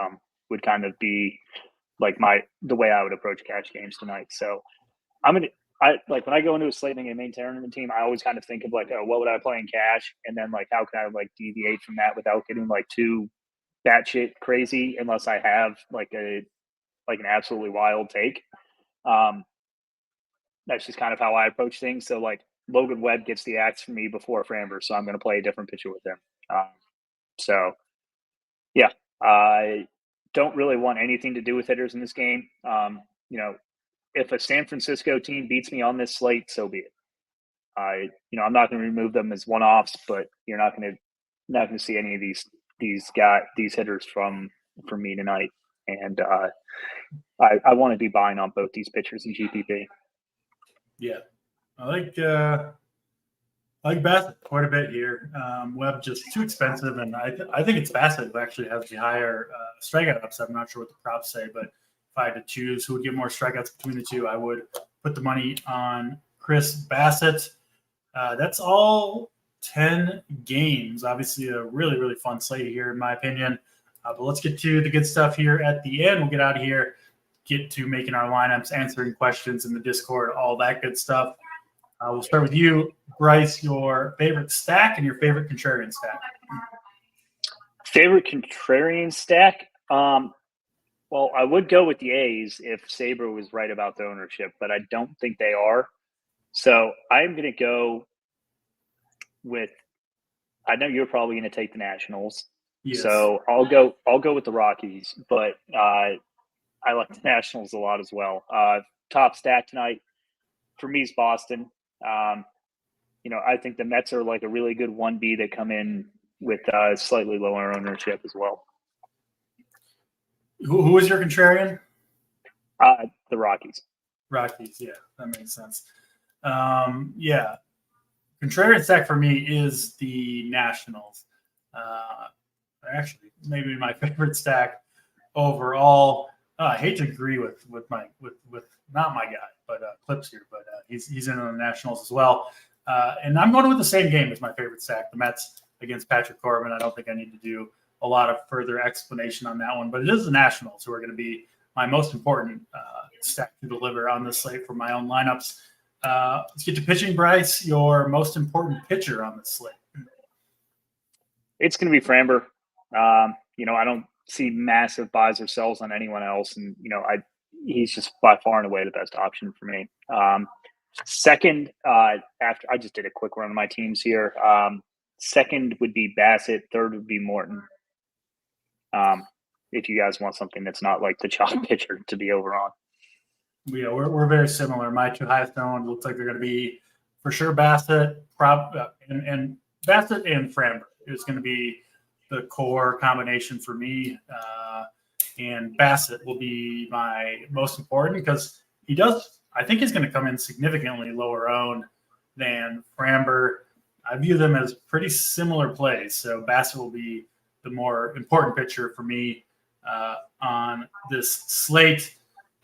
Would kind of be like the way I would approach cash games tonight. So when I go into a slate and a main tournament team, I always kind of think of like, oh, what would I play in cash? And then like, how can I like deviate from that without getting like too batshit crazy unless I have like an absolutely wild take. That's just kind of how I approach things. So like Logan Webb gets the axe from me before Framber, so I'm going to play a different pitcher with him. I don't really want anything to do with hitters in this game. If a San Francisco team beats me on this slate, so be it. I'm not going to remove them as one-offs, but you're not going to see any of these hitters from me tonight. And I want to be buying on both these pitchers in GPP. Yeah. I like Bassett quite a bit here. Webb just too expensive, and I think it's Bassett who actually has the higher strikeout upside. I'm not sure what the props say, but if I had to choose who would get more strikeouts between the two, I would put the money on Chris Bassett. That's all 10 games. Obviously, a really, really fun slate here, in my opinion. But let's get to the good stuff here at the end. We'll get out of here, get to making our lineups, answering questions in the Discord, all that good stuff. We'll start with you, Bryce, your favorite stack and your favorite contrarian stack. Favorite contrarian stack? Well, I would go with the A's if Saber was right about the ownership, but I don't think they are. So I'm going to go with – I know you're probably going to take the Nationals. Yes. So I'll go with the Rockies, but I like the Nationals a lot as well. Top stack tonight for me is Boston. I think the Mets are like a really good 1B that come in with slightly lower ownership as well. Who is your contrarian? The Rockies. Rockies, yeah, that makes sense. Yeah, contrarian stack for me is the Nationals. Actually, maybe my favorite stack overall. I hate to agree with not my guy, but Clips here, but he's in on the Nationals as well. And I'm going with the same game as my favorite stack, the Mets against Patrick Corbin. I don't think I need to do a lot of further explanation on that one, but it is the Nationals who are going to be my most important stack to deliver on this slate for my own lineups. Let's get to pitching, Bryce, your most important pitcher on this slate. It's going to be Framber. I don't see massive buys or sells on anyone else. And, he's just by far and away the best option for me. Second, after I just did a quick run of my teams here. Second would be Bassett. Third would be Morton. If you guys want something that's not like the chalk pitcher to be over on. Yeah, we're very similar. My two highest owned looks like they're going to be for sure Bassett, and Bassett and Framber is going to be the core combination for me. And Bassett will be my most important because I think he's going to come in significantly lower owned than Framber. I view them as pretty similar plays. So Bassett will be the more important pitcher for me on this slate.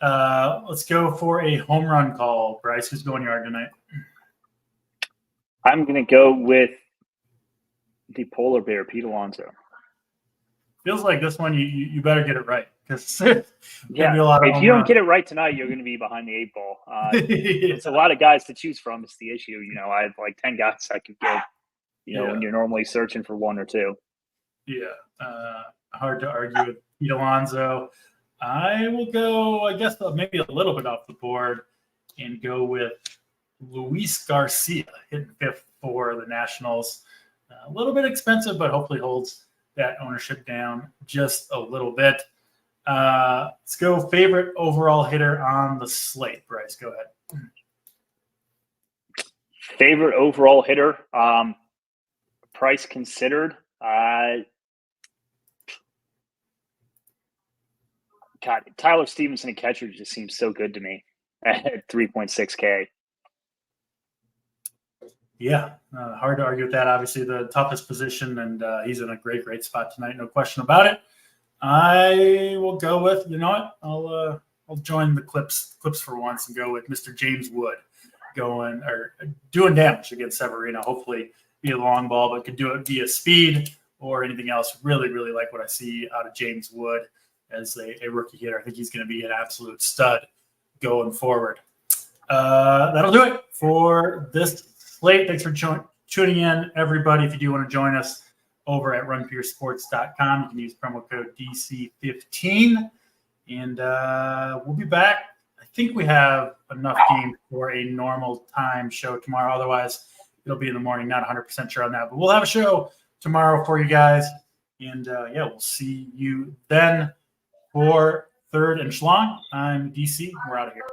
Let's go for a home run call. Bryce, who's going yard tonight? I'm going to go with the polar bear, Pete Alonso. Feels like this one you better get it right because yeah, if you don't get it right tonight, you're going to be behind the 8 ball. It's a lot of guys to choose from. It's the issue. I have like 10 guys I could get. When you're normally searching for 1 or 2. Yeah, hard to argue with Pete Alonso. I will go, I guess, maybe a little bit off the board and go with Luis Garcia, hitting 5th for the Nationals. A little bit expensive, but hopefully holds that ownership down just a little bit. Let's go favorite overall hitter on the slate. Bryce, go ahead. Favorite overall hitter, price considered. God, Tyler Stevenson, a catcher, just seems so good to me at 3.6K. Yeah, hard to argue with that. Obviously, the toughest position, and he's in a great spot tonight. No question about it. I will go with, I'll join the clips for once and go with Mr. James Wood doing damage against Severino. Hopefully, be a long ball, but could do it via speed or anything else. Really, really like what I see out of James Wood as a rookie hitter. I think he's going to be an absolute stud going forward. That'll do it for this slate. Thanks for tuning in, everybody. If you do want to join us over at runpuresports.com, you can use promo code DC15. And we'll be back. I think we have enough games for a normal time show tomorrow. Otherwise, it'll be in the morning. Not 100% sure on that. But we'll have a show tomorrow for you guys. And, we'll see you then for Third and Schlong. I'm DC. We're out of here.